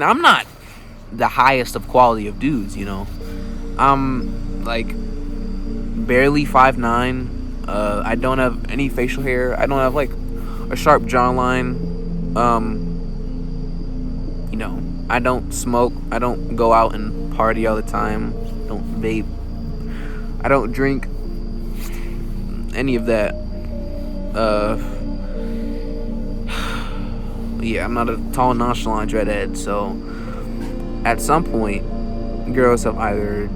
I'm not the highest of quality of dudes, you know. I'm like barely 5'9". I don't have any facial hair. I don't have like a sharp jawline. You know, I don't smoke. I don't go out and party all the time. Don't vape. I don't drink any of that. Yeah, I'm not a tall, nonchalant dreadhead. So, at some point, girls have either,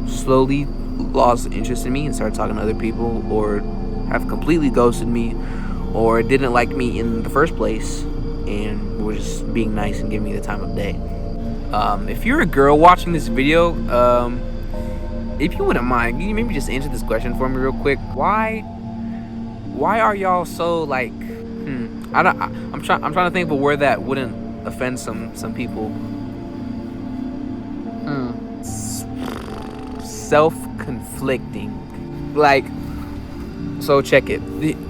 slowly lost interest in me and started talking to other people, or have completely ghosted me, or didn't like me in the first place and were just being nice and giving me the time of day. If you're a girl watching this video, if you wouldn't mind, can you maybe just answer this question for me real quick? Why are y'all so like? I'm trying to think of a word that wouldn't offend some people. Self-conflicting. Like, so check it.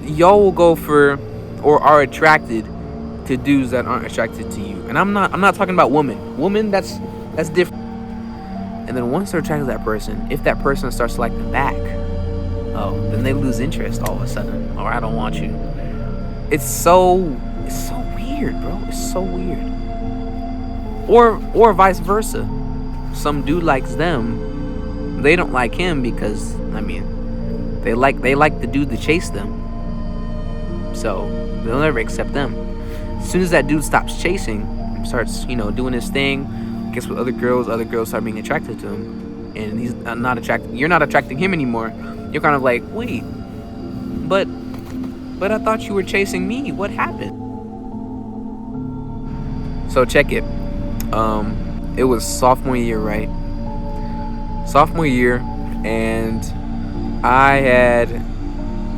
Y'all will go for or are attracted to dudes that aren't attracted to you. And I'm not talking about women. Women, that's different. And then once they're attracted to that person, if that person starts to like them back, then they lose interest all of a sudden. Or I don't want you. It's so weird, bro. It's so weird. Or vice versa. Some dude likes them. They don't like him because they like the dude that chased them. So they'll never accept them. As soon as that dude stops chasing and starts, doing his thing, gets with other girls start being attracted to him, and he's not attracted. You're not attracting him anymore. You're kind of like, wait, but I thought you were chasing me. What happened? So check it. It was sophomore year, right? Sophomore year, and I had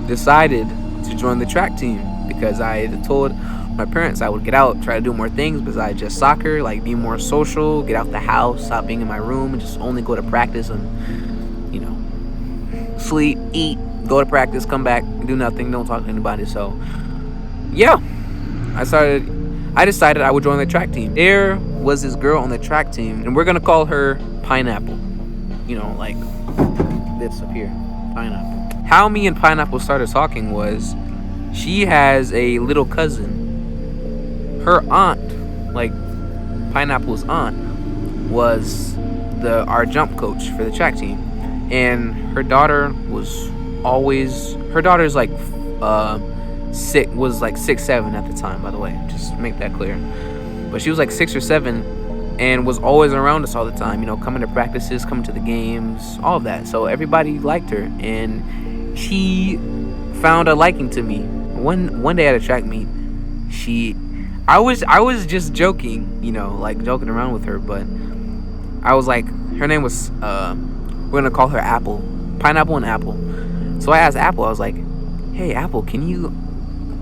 decided to join the track team because I had told my parents I would get out, try to do more things besides just soccer, like be more social, get out the house, stop being in my room, and just only go to practice and, sleep, eat, go to practice, come back, do nothing, don't talk to anybody. So, yeah, I decided I would join the track team. There was this girl on the track team, and we're gonna call her Pineapple. Like this up here, Pineapple. How me and Pineapple started talking was, she has a little cousin. Her aunt, like Pineapple's aunt, was our jump coach for the track team, and her daughter was always. Her daughter's like 6'7" at the time. By the way, just to make that clear. But she was like 6 or 7. And was always around us all the time, coming to practices, coming to the games, all of that. So everybody liked her, and she found a liking to me. One day at a track meet, I was just joking, like joking around with her, but I was like, her name was we're gonna call her Apple, Pineapple and Apple. So I asked Apple, I was like, hey Apple, can you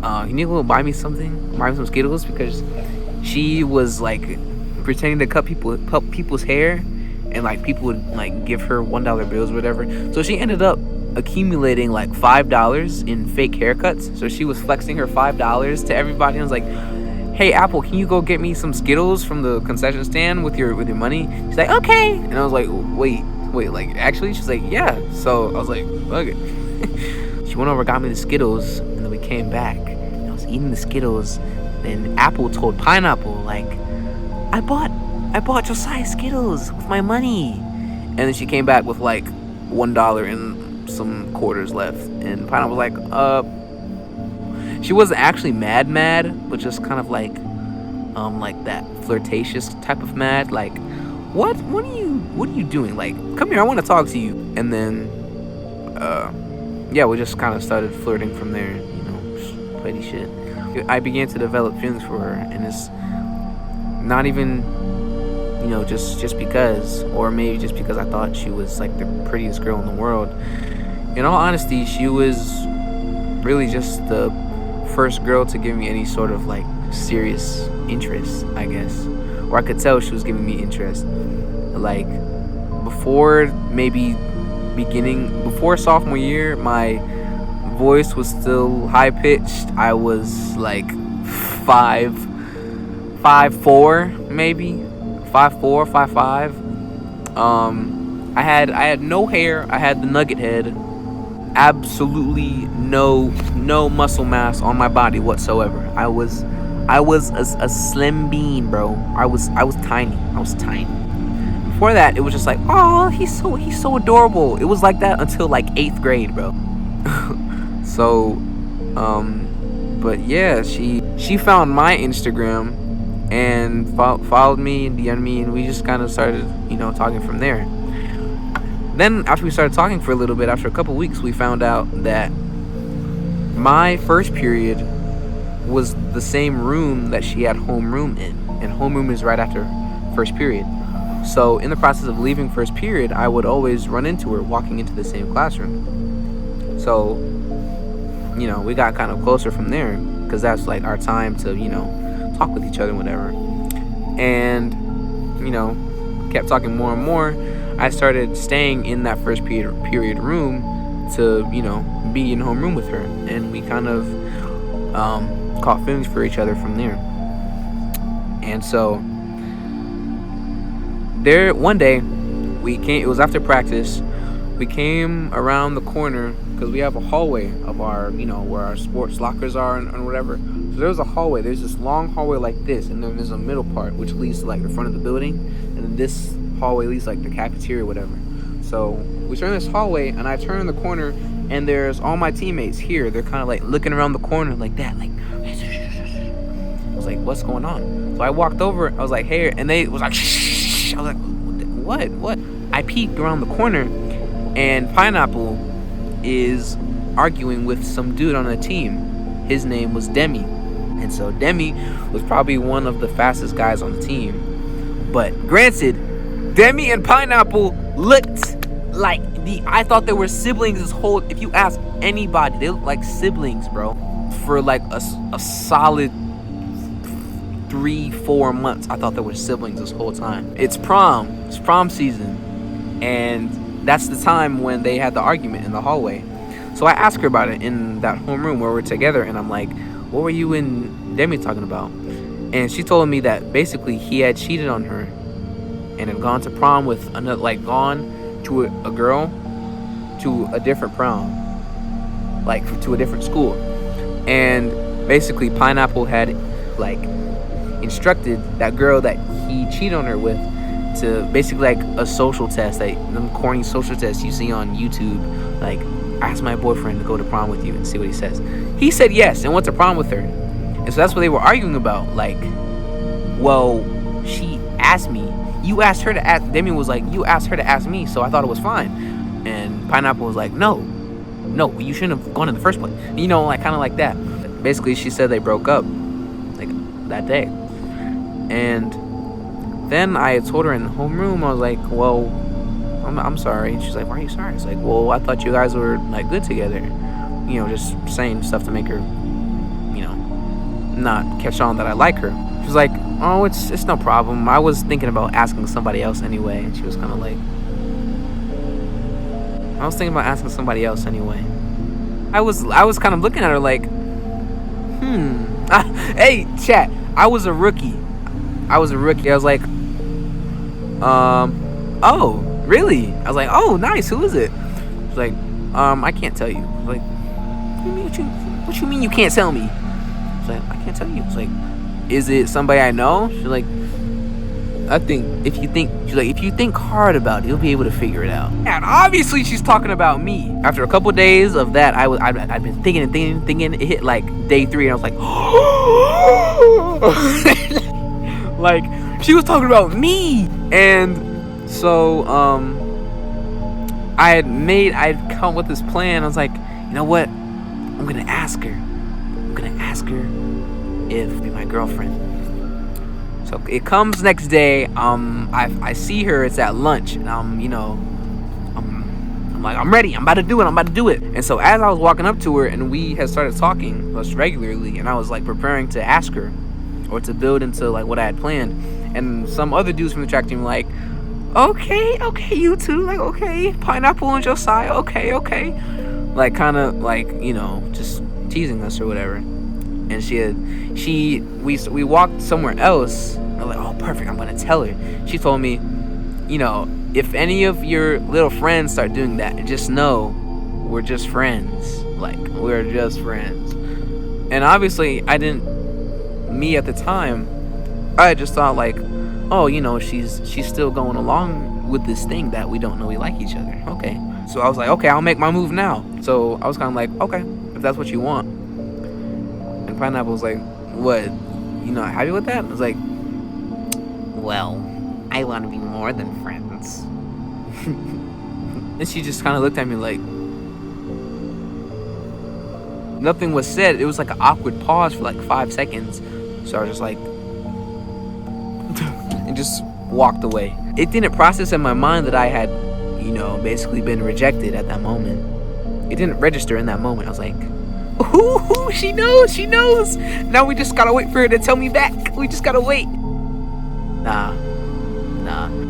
go buy me something, buy me some Skittles, because she was like pretending to cut people's hair, and like people would like give her $1 bills or whatever. So she ended up accumulating like $5 in fake haircuts. So she was flexing her $5 to everybody. I was like, hey Apple, can you go get me some Skittles from the concession stand with your money? She's like, okay. And I was like, wait, like actually? She's like, yeah. So I was like, okay. She went over, got me the Skittles, and then we came back, and I was eating the Skittles. Then Apple told Pineapple, like, I bought Josiah Skittles with my money. And then she came back with like $1 and some quarters left. And Pineapple was like, she wasn't actually mad, but just kind of like that flirtatious type of mad. Like, what are you doing? Like, come here, I want to talk to you. And then, yeah, we just kind of started flirting from there, just petty shit. I began to develop feelings for her, and it's not even, just because, or maybe just because I thought she was like the prettiest girl in the world. In all honesty, she was really just the first girl to give me any sort of like serious interest, I guess. Or I could tell she was giving me interest. Like, before sophomore year, my voice was still high pitched. I was like 5 5'4", maybe 5'4", 5'5". I had no hair. I had the nugget head. Absolutely no muscle mass on my body whatsoever. I was a slim bean, bro. I was tiny. I was tiny. Before that, it was just like, oh, he's so adorable. It was like that until like 8th grade, bro. So, but yeah, she found my Instagram and followed me and DM'd me, and we just kind of started, talking from there. Then after we started talking for a little bit, after a couple weeks, we found out that my first period was the same room that she had homeroom in, and homeroom is right after first period. So in the process of leaving first period, I would always run into her walking into the same classroom. So, we got kind of closer from there, because that's like our time to, talk with each other and whatever. And, kept talking more and more. I started staying in that first period room to, be in homeroom with her. And we kind of caught feelings for each other from there. And so there one day it was after practice. We came around the corner because we have a hallway of our, where our sports lockers are and whatever. So there was a hallway. There's this long hallway like this, and then there's a middle part which leads to like the front of the building, and then this hallway leads like the cafeteria or whatever. So we turn this hallway, and I turn the corner, and there's all my teammates here. They're kind of like looking around the corner like that, like. I was like, what's going on? So I walked over. I was like, hey, and they was like, shh. I was like, what? I peeked around the corner, and Pineapple is arguing with some dude on the team. His name was Demi. And so Demi was probably one of the fastest guys on the team. But granted, Demi and Pineapple looked like I thought they were siblings if you ask anybody, they look like siblings, bro. For like a solid 3-4 months, I thought they were siblings this whole time. It's prom season, and that's the time when they had the argument in the hallway. So I asked her about it in that homeroom where we're together, and I'm like, what were you and Demi talking about? And she told me that basically he had cheated on her and had gone to prom with another, like gone to a girl to a different prom, like to a different school. And basically Pineapple had like instructed that girl that he cheated on her with to basically like a social test, like them corny social tests you see on YouTube, like ask my boyfriend to go to prom with you and see what he says. He said yes and went to prom with her. And so that's what they were arguing about. Like, well, she asked me. You asked her to ask. Demi was like, you asked her to ask me, so I thought it was fine. And Pineapple was like, no, you shouldn't have gone in the first place. Like kind of like that. Basically, she said they broke up like that day. And then I told her in the homeroom, I was like, well, I'm sorry. And she's like, why are you sorry? It's like, well, I thought you guys were like good together. Just saying stuff to make her, not catch on that I like her. She was like, oh, it's no problem. I was thinking about asking somebody else anyway. And she was kind of like, I was thinking about asking somebody else anyway. I was kind of looking at her like, hey, chat. I was a rookie. I was like, oh, really? I was like, oh, nice. Who is it? She's like, I can't tell you. I was like, what you mean you can't tell me? She's like, I can't tell you. It's like, is it somebody I know? She's like, if you think hard about it, you'll be able to figure it out. And obviously she's talking about me. After a couple days of that, I'd been thinking and thinking. It hit like day 3, and I was like, like she was talking about me. And so I'd come with this plan. I was like, you know what? I'm gonna ask her if be my girlfriend. So it comes next day. I see her. It's at lunch, and I'm like, I'm ready. I'm about to do it. And so as I was walking up to her, and we had started talking less regularly, and I was like preparing to ask her, or to build into like what I had planned, and some other dudes from the track team were like, okay, you two, like, okay, Pineapple and Josiah, okay, like kind of like just teasing us or whatever. and we walked somewhere else. I'm like, oh, perfect, I'm gonna tell her. She told me, if any of your little friends start doing that, just know we're just friends. Like, we're just friends. And obviously, me at the time, I just thought like, oh, she's still going along with this thing that we don't know we like each other. Okay. So I was like, okay, I'll make my move now. So I was kind of like, okay, if that's what you want. And Pineapple was like, what? You not happy with that? I was like, well, I want to be more than friends. And she just kind of looked at me like, nothing was said. It was like an awkward pause for like 5 seconds. So I was just like, and just walked away. It didn't process in my mind that I had, basically been rejected at that moment. It didn't register in that moment. I was like, ooh, she knows. Now we just gotta wait for her to tell me back. We just gotta wait. Nah.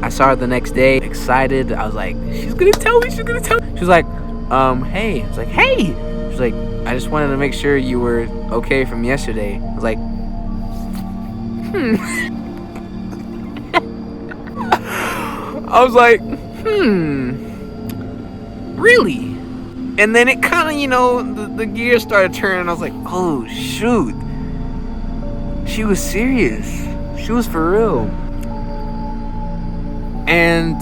I saw her the next day, excited. I was like, she's gonna tell me. She was like, hey. I was like, hey. She was like, I just wanted to make sure you were okay from yesterday. I was like, I was like, really? And then it kind of, the gears started turning. I was like, oh, shoot. She was serious. She was for real. And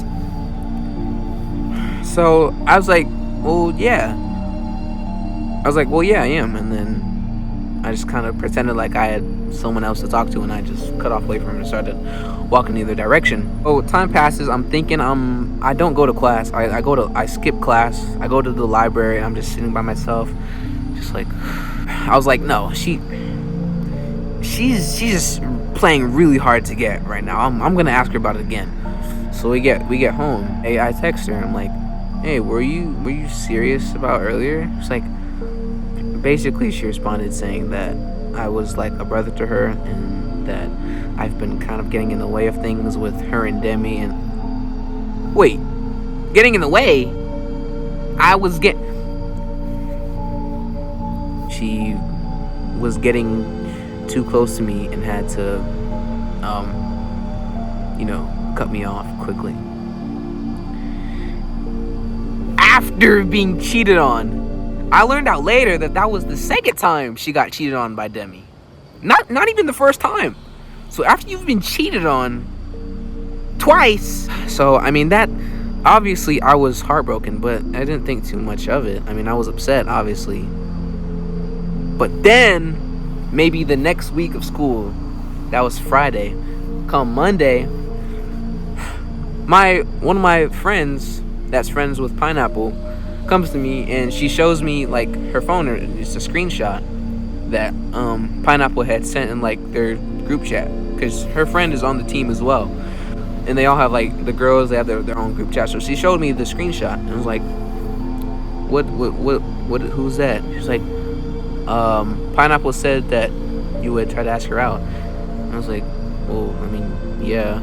so I was like, well, yeah. I am. And then I just kind of pretended like I had someone else to talk to, and I just cut off away from him and started walking the other direction. Oh, time passes. I'm thinking I don't go to class. I skip class. I go to the library. I'm just sitting by myself, just like, I was like, no, she's just playing really hard to get right now. I'm gonna ask her about it again. So we get home. Hey, I text her. I'm like, hey, were you serious about earlier? She's like, basically she responded saying that I was like a brother to her, and that I've been kind of getting in the way of things with her and Demi. And wait, getting in the way? She was getting too close to me and had to cut me off quickly after being cheated on. I learned out later that was the second time she got cheated on by Demi. Not even the first time. So after you've been cheated on twice, so I mean, that obviously I was heartbroken, but I didn't think too much of it. I mean, I was upset, obviously. But then maybe the next week of school, that was Friday, come Monday, one of my friends that's friends with Pineapple comes to me, and she shows me like her phone, or it's a screenshot that Pineapple had sent in like their group chat, because her friend is on the team as well, and they all have like, the girls, they have their own group chat. So she showed me the screenshot, and I was like, what who's that? She's like, Pineapple said that you would try to ask her out. And I was like, well, I mean, yeah.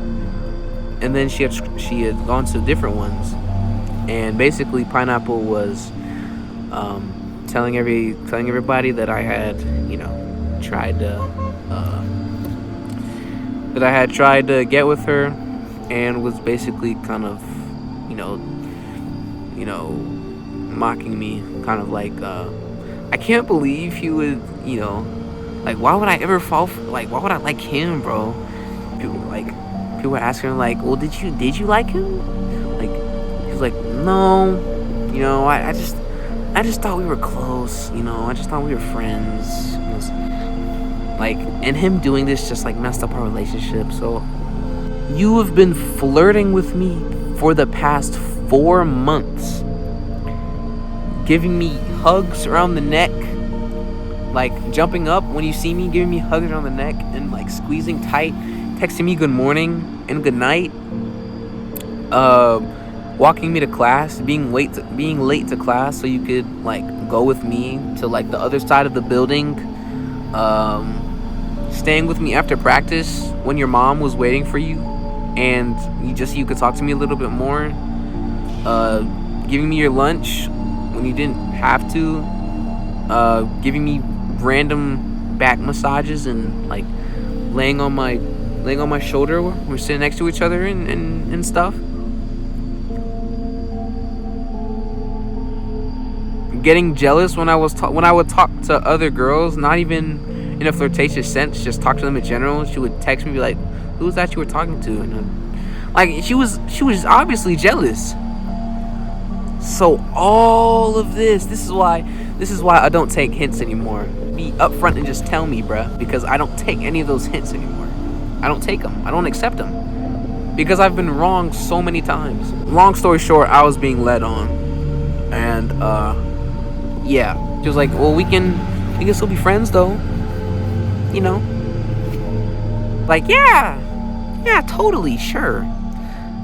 And then she had gone to different ones, and basically Pineapple was telling everybody that I had tried to get with her, and was basically kind of mocking me, kind of like, I can't believe he would, like, why would I ever fall for, like, why would I like him, bro? People were asking him like, well, did you like him? Like, he was like, no, I just thought we were close, I just thought we were friends. It was like, and him doing this just like messed up our relationship. So you have been flirting with me for the past 4 months, giving me hugs around the neck, like jumping up when you see me, giving me hugs around the neck, and like squeezing tight, texting me good morning and good night, walking me to class, being late to class so you could like go with me to like the other side of the building, staying with me after practice when your mom was waiting for you, and you could talk to me a little bit more, giving me your lunch when you didn't have to, giving me random back massages and like laying on my shoulder. We're sitting next to each other and stuff. Getting jealous when I would talk to other girls, not even in a flirtatious sense, just talk to them in general. She would text me, be like, "Who's that you were talking to?" And like she was obviously jealous. So all of this is why I don't take hints anymore. Be upfront and just tell me, bruh, because I don't take any of those hints anymore. I don't take them. I don't accept them because I've been wrong so many times. Long story short, I was being led on, and yeah, she was like, "Well, we can still be friends, though, you know." Like, yeah, totally, sure.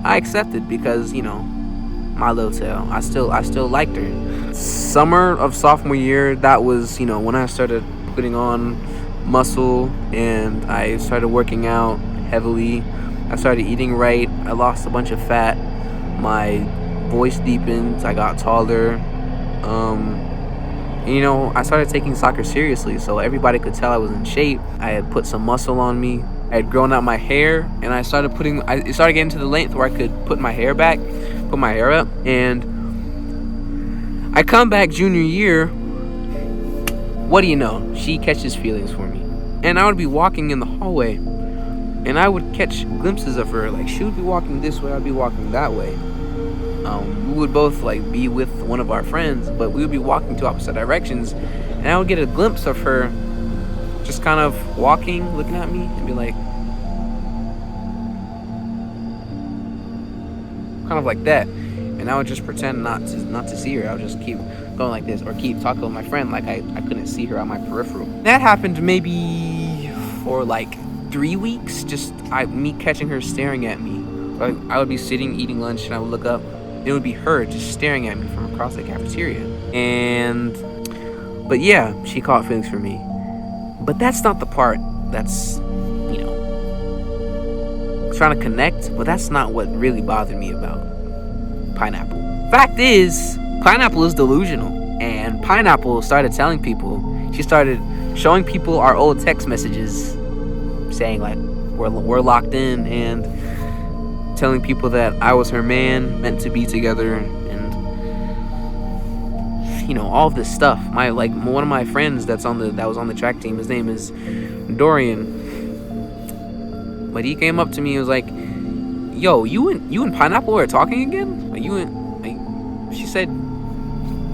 I accepted because, you know, my little tail. I still liked her. Summer of sophomore year, that was, you know, when I started putting on muscle and I started working out heavily. I started eating right. I lost a bunch of fat. My voice deepened. I got taller. And, you know, I started taking soccer seriously, so everybody could tell I was in shape. I had put some muscle on me. I had grown out my hair, and it started getting to the length where I could put my hair up. And I come back junior year. What do you know? She catches feelings for me. And I would be walking in the hallway, and I would catch glimpses of her. Like, she would be walking this way, I'd be walking that way. We would both like be with one of our friends, but we would be walking to opposite directions, and I would get a glimpse of her just kind of walking, looking at me, and be like, kind of like that. And I would just pretend not to see her. I would just keep going like this, or keep talking with my friend like I couldn't see her on my peripheral. That happened maybe for like 3 weeks, just me catching her staring at me. Like, I would be sitting eating lunch and I would look up. It would be her just staring at me from across the cafeteria. But yeah, she caught feelings for me. But that's not the part that's, you know, trying to connect. But that's not what really bothered me about Pineapple. Fact is, Pineapple is delusional. And Pineapple started telling people, she started showing people our old text messages saying like, we're locked in, and telling people that I was her man, meant to be together, and you know, all of this stuff. One of my friends that was on the track team, his name is Dorian. But he came up to me and was like, "Yo, you and Pineapple are talking again? She said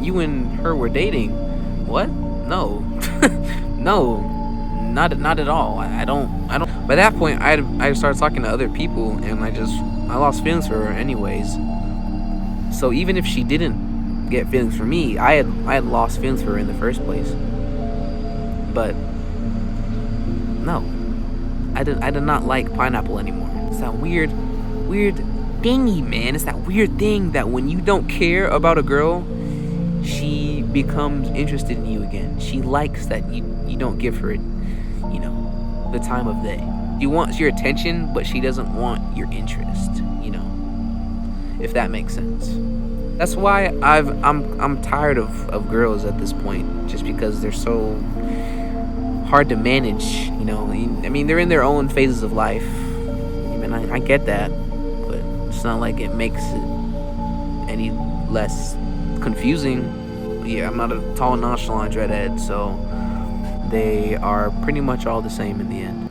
you and her were dating." What? No. No. Not at all. I don't. By that point, I started talking to other people, and I lost feelings for her anyways. So even if she didn't get feelings for me, I had lost feelings for her in the first place. But no, I did not like Pineapple anymore. It's that weird thingy, man. It's that weird thing that when you don't care about a girl, she becomes interested in you again. She likes that you don't give her, you know, the time of day. She wants your attention, but she doesn't want your interest, you know, if that makes sense. That's why I'm tired of girls at this point, just because they're so hard to manage, you know. I mean, they're in their own phases of life. I mean, I get that, but it's not like it makes it any less confusing. Yeah, I'm not a tall, nonchalant dreadhead, so they are pretty much all the same in the end.